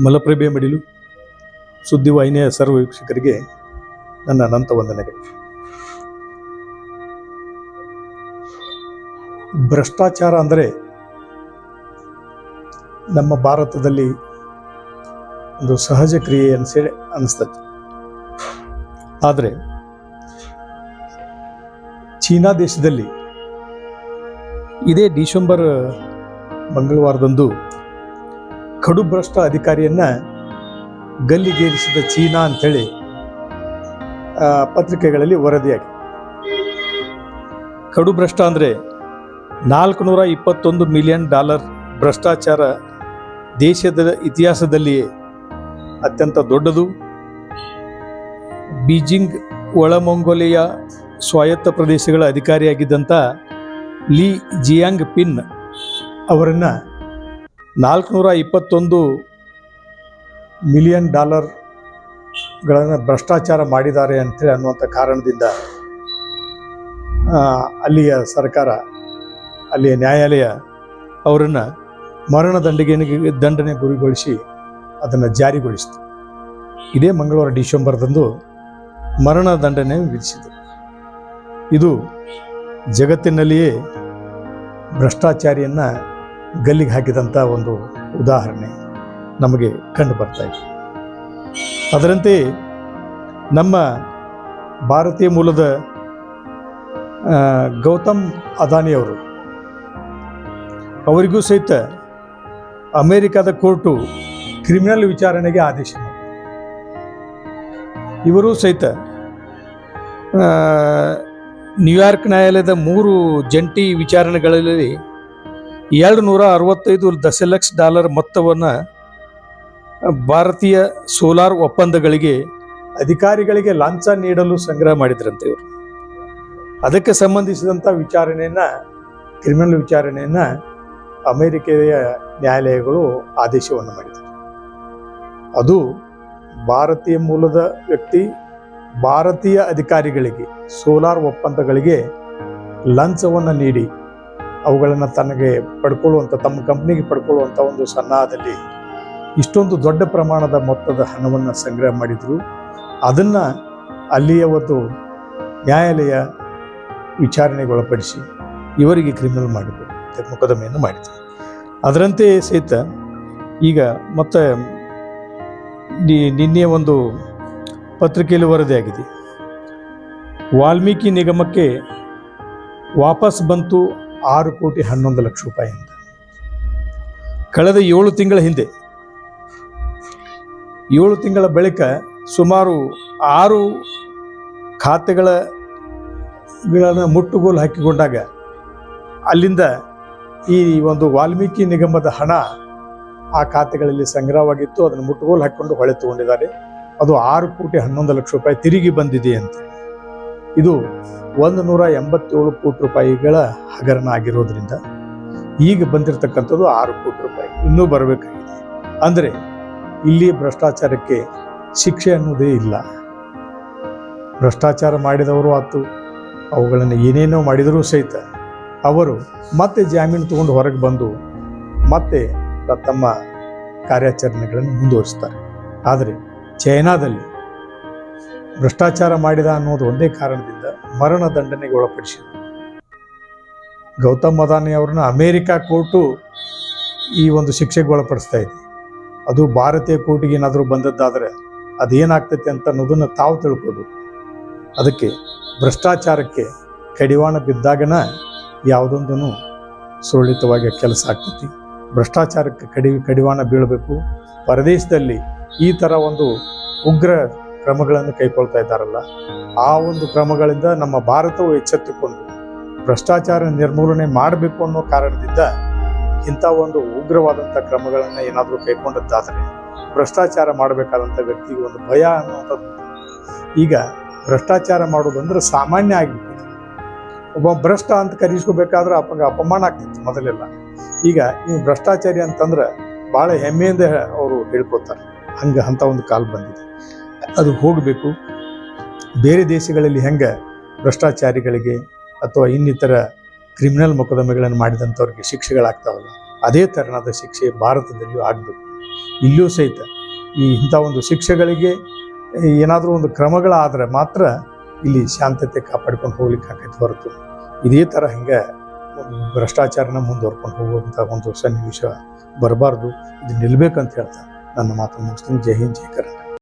ಮಲಪ್ರಭೆ ಮಡಿಲು ಸುದ್ದಿವಾಹಿನಿಯ ಸರ್ವ ವೀಕ್ಷಕರಿಗೆ ನನ್ನ ಅನಂತ ವಂದನೆಗಳು. ಭ್ರಷ್ಟಾಚಾರ ಅಂದರೆ ನಮ್ಮ ಭಾರತದಲ್ಲಿ ಒಂದು ಸಹಜ ಕ್ರಿಯೆ ಅನಿಸ್ತದೆ. ಆದರೆ ಚೀನಾ ದೇಶದಲ್ಲಿ ಇದೇ ಡಿಸೆಂಬರ್ ಮಂಗಳವಾರದಂದು ಕಡುಭ್ರಷ್ಟ ಅಧಿಕಾರಿಯನ್ನ ಗಲ್ಲಿಗೇರಿಸಿದ ಚೀನಾ ಅಂಥೇಳಿ ಪತ್ರಿಕೆಗಳಲ್ಲಿ ವರದಿಯಾಗಿದೆ. ಕಡುಭ್ರಷ್ಟ ಅಂದರೆ $421 ಮಿಲಿಯನ್ ಭ್ರಷ್ಟಾಚಾರ ದೇಶದ ಇತಿಹಾಸದಲ್ಲಿಯೇ ಅತ್ಯಂತ ದೊಡ್ಡದು. ಬೀಜಿಂಗ್ ಒಳ ಮಂಗೋಲಿಯಾ ಸ್ವಾಯತ್ತ ಪ್ರದೇಶಗಳ ಅಧಿಕಾರಿಯಾಗಿದ್ದಂಥ ಲೀ ಜಿಯಾಂಗ್ ಪಿನ್ ಅವರನ್ನು $421 ಮಿಲಿಯನ್ ಭ್ರಷ್ಟಾಚಾರ ಮಾಡಿದ್ದಾರೆ ಅಂತೇಳಿ ಅನ್ನುವಂಥ ಕಾರಣದಿಂದ ಅಲ್ಲಿಯ ಸರ್ಕಾರ, ಅಲ್ಲಿಯ ನ್ಯಾಯಾಲಯ ಅವರನ್ನು ದಂಡನೆ ಗುರಿಗೊಳಿಸಿ ಅದನ್ನು ಜಾರಿಗೊಳಿಸಿತು. ಇದೇ ಮಂಗಳವಾರ ಡಿಸೆಂಬರ್ದಂದು ದಂಡನೆ ವಿಧಿಸಿತು. ಇದು ಜಗತ್ತಿನಲ್ಲಿಯೇ ಭ್ರಷ್ಟಾಚಾರಿಯನ್ನು ಗಲ್ಲಿಗೆ ಹಾಕಿದಂಥ ಒಂದು ಉದಾಹರಣೆ ನಮಗೆ ಕಂಡು ಬರ್ತಾ ಇದೆ. ಅದರಂತೆ ನಮ್ಮ ಭಾರತೀಯ ಮೂಲದ ಗೌತಮ್ ಅದಾನಿಯವರು, ಅವರಿಗೂ ಸಹಿತ ಅಮೇರಿಕಾದ ಕೋರ್ಟು ಕ್ರಿಮಿನಲ್ ವಿಚಾರಣೆಗೆ ಆದೇಶ ಮಾಡಿದೆ. ಇವರು ಸಹಿತ ನ್ಯೂಯಾರ್ಕ್ ನ್ಯಾಯಾಲಯದ 3 ಜಂಟಿ ವಿಚಾರಣೆಗಳಲ್ಲಿ $265 ದಶಲಕ್ಷ ಮೊತ್ತವನ್ನು ಭಾರತೀಯ ಸೋಲಾರ್ ಒಪ್ಪಂದಗಳಿಗೆ ಅಧಿಕಾರಿಗಳಿಗೆ ಲಂಚ ನೀಡಲು ಸಂಗ್ರಹ ಮಾಡಿದ್ರಂತೆ ಇವರು. ಅದಕ್ಕೆ ಸಂಬಂಧಿಸಿದಂಥ ಕ್ರಿಮಿನಲ್ ವಿಚಾರಣೆಯನ್ನು ಅಮೇರಿಕೆಯ ನ್ಯಾಯಾಲಯಗಳು ಆದೇಶವನ್ನು ಮಾಡಿದರು. ಅದು ಭಾರತೀಯ ಮೂಲದ ವ್ಯಕ್ತಿ ಭಾರತೀಯ ಅಧಿಕಾರಿಗಳಿಗೆ ಸೋಲಾರ್ ಒಪ್ಪಂದಗಳಿಗೆ ಲಂಚವನ್ನು ನೀಡಿ ಅವುಗಳನ್ನು ತಮ್ಮ ಕಂಪ್ನಿಗೆ ಪಡ್ಕೊಳ್ಳುವಂಥ ಒಂದು ಸನ್ನಾಹದಲ್ಲಿ ಇಷ್ಟೊಂದು ದೊಡ್ಡ ಪ್ರಮಾಣದ ಮೊತ್ತದ ಹಣವನ್ನು ಸಂಗ್ರಹ ಮಾಡಿದರು. ಅದನ್ನು ಅಲ್ಲಿಯ ಒಂದು ನ್ಯಾಯಾಲಯ ವಿಚಾರಣೆಗೊಳಪಡಿಸಿ ಇವರಿಗೆ ಕ್ರಿಮಿನಲ್ ಮೊಕದ್ದಮೆಯನ್ನು ಮಾಡಿದರು. ಅದರಂತೆ ಸಹಿತ ಈಗ ಮತ್ತೆ ನಿನ್ನೆ ಒಂದು ಪತ್ರಿಕೆಯಲ್ಲಿ ವರದಿಯಾಗಿದೆ. ವಾಲ್ಮೀಕಿ ನಿಗಮಕ್ಕೆ ವಾಪಸ್ ಬಂತು $6,11,00,000 ಅಂತ. ಕಳೆದ 7 ತಿಂಗಳ ಹಿಂದೆ 7 ತಿಂಗಳ ಬಳಿಕ ಸುಮಾರು 6 ಖಾತೆಗಳನ್ನು ಮುಟ್ಟುಗೋಲು ಹಾಕಿಕೊಂಡಾಗ ಅಲ್ಲಿಂದ ಈ ಒಂದು ವಾಲ್ಮೀಕಿ ನಿಗಮದ ಹಣ ಆ ಖಾತೆಗಳಲ್ಲಿ ಸಂಗ್ರಹವಾಗಿತ್ತು. ಅದನ್ನು ಮುಟ್ಟುಗೋಲು ಹಾಕಿಕೊಂಡು ಹೊಳೆ ತಗೊಂಡಿದ್ದಾರೆ. ಅದು $6,11,00,000 ತಿರುಗಿ ಬಂದಿದೆ ಅಂತ. ಇದು $187 ಕೋಟಿ ಹಗರಣ ಆಗಿರೋದ್ರಿಂದ ಈಗ ಬಂದಿರತಕ್ಕಂಥದ್ದು $6 ಕೋಟಿ, ಇನ್ನೂ ಬರಬೇಕಾಗಿದೆ. ಅಂದರೆ ಇಲ್ಲಿ ಭ್ರಷ್ಟಾಚಾರಕ್ಕೆ ಶಿಕ್ಷೆ ಅನ್ನೋದೇ ಇಲ್ಲ. ಭ್ರಷ್ಟಾಚಾರ ಮಾಡಿದವರು ಆತು, ಅವುಗಳನ್ನು ಏನೇನೋ ಮಾಡಿದರೂ ಸಹಿತ ಅವರು ಮತ್ತೆ ಜಾಮೀನು ತಗೊಂಡು ಹೊರಗೆ ಬಂದು ಮತ್ತೆ ತಮ್ಮ ಕಾರ್ಯಾಚರಣೆಗಳನ್ನು ಮುಂದುವರಿಸ್ತಾರೆ. ಆದರೆ ಚೈನಾದಲ್ಲಿ ಭ್ರಷ್ಟಾಚಾರ ಮಾಡಿದ ಅನ್ನೋದು ಒಂದೇ ಕಾರಣದಿಂದ ದಂಡನೆಗೆ ಒಳಪಡಿಸಿದರು. ಗೌತಮ್ ಅದಾನಿ ಅವ್ರನ್ನ ಅಮೇರಿಕಾ ಕೋರ್ಟು ಈ ಒಂದು ಶಿಕ್ಷೆಗೆ ಒಳಪಡಿಸ್ತಾ ಇದೆ. ಅದು ಭಾರತೀಯ ಕೋರ್ಟಿಗೆ ಏನಾದರೂ ಬಂದದ್ದಾದರೆ ಅದೇನಾಗ್ತೈತೆ ಅಂತ ಅನ್ನೋದನ್ನು ತಾವು ತಿಳ್ಕೋಬೇಕು. ಅದಕ್ಕೆ ಭ್ರಷ್ಟಾಚಾರಕ್ಕೆ ಕಡಿವಾಣ ಬಿದ್ದಾಗನ ಯಾವುದೊಂದೂ ಸುರಳಿತವಾಗಿ ಕೆಲಸ ಆಗ್ತೈತಿ. ಭ್ರಷ್ಟಾಚಾರಕ್ಕೆ ಕಡಿವಾಣ ಬೀಳಬೇಕು. ಪರದೇಶದಲ್ಲಿ ಈ ಥರ ಒಂದು ಉಗ್ರ ಕ್ರಮಗಳನ್ನು ಕೈಗೊಳ್ತಾ ಇದ್ದಾರಲ್ಲ, ಆ ಒಂದು ಕ್ರಮಗಳಿಂದ ನಮ್ಮ ಭಾರತವು ಎಚ್ಚೆತ್ತುಕೊಂಡು ಭ್ರಷ್ಟಾಚಾರ ನಿರ್ಮೂಲನೆ ಮಾಡಬೇಕು ಅನ್ನೋ ಕಾರಣದಿಂದ ಇಂಥ ಒಂದು ಉಗ್ರವಾದಂಥ ಕ್ರಮಗಳನ್ನು ಏನಾದರೂ ಕೈಗೊಂಡದ್ದಾದರೆ ಭ್ರಷ್ಟಾಚಾರ ಮಾಡಬೇಕಾದಂಥ ವ್ಯಕ್ತಿಗೆ ಒಂದು ಭಯ ಅನ್ನುವಂಥದ್ದು. ಈಗ ಭ್ರಷ್ಟಾಚಾರ ಮಾಡೋದಂದ್ರೆ ಸಾಮಾನ್ಯ ಆಗಿಬಿಟ್ಟಿದೆ. ಒಬ್ಬ ಭ್ರಷ್ಟ ಅಂತ ಕರೆಸ್ಕೋಬೇಕಾದ್ರೆ ಅಪಮಾನ ಆಗ್ತಿತ್ತು ಮೊದಲೆಲ್ಲ. ಈಗ ನೀವು ಭ್ರಷ್ಟಾಚಾರಿ ಅಂತಂದ್ರೆ ಭಾಳ ಹೆಮ್ಮೆಯಿಂದ ಅವರು ಹೇಳ್ಕೊತಾರೆ. ಅಂಥ ಒಂದು ಕಾಲ ಬಂದಿದೆ. ಅದು ಹೋಗಬೇಕು. ಬೇರೆ ದೇಶಗಳಲ್ಲಿ ಹೆಂಗೆ ಭ್ರಷ್ಟಾಚಾರಿಗಳಿಗೆ ಅಥವಾ ಇನ್ನಿತರ ಕ್ರಿಮಿನಲ್ ಮೊಕದ್ದಮೆಗಳನ್ನು ಮಾಡಿದಂಥವ್ರಿಗೆ ಶಿಕ್ಷೆಗಳಾಗ್ತಾವಲ್ಲ, ಅದೇ ತೆರನಾದ ಶಿಕ್ಷೆ ಭಾರತದಲ್ಲಿಯೂ ಆಗಬೇಕು. ಇಲ್ಲಿಯೂ ಸಹಿತ ಇಂಥ ಒಂದು ಶಿಕ್ಷೆಗಳಿಗೆ ಏನಾದರೂ ಒಂದು ಕ್ರಮಗಳಾದರೆ ಮಾತ್ರ ಇಲ್ಲಿ ಶಾಂತತೆ ಕಾಪಾಡ್ಕೊಂಡು ಹೋಗ್ಲಿಕ್ಕೆ ಆಕೈತೆ ಹೊರತು ಇದೇ ಥರ ಹಿಂಗೆ ಭ್ರಷ್ಟಾಚಾರನ ಮುಂದುವರ್ಕೊಂಡು ಹೋಗುವಂಥ ಒಂದು ಸನ್ನಿವೇಶ ಬರಬಾರ್ದು. ಇದು ನಿಲ್ಬೇಕಂತ ಹೇಳ್ತಾ ನನ್ನ ಮಾತು ಮುಗಿಸ್ತೀನಿ. ಜೈ ಹಿಂದ್, ಜೈ ಕರ್ನಾಟಕ.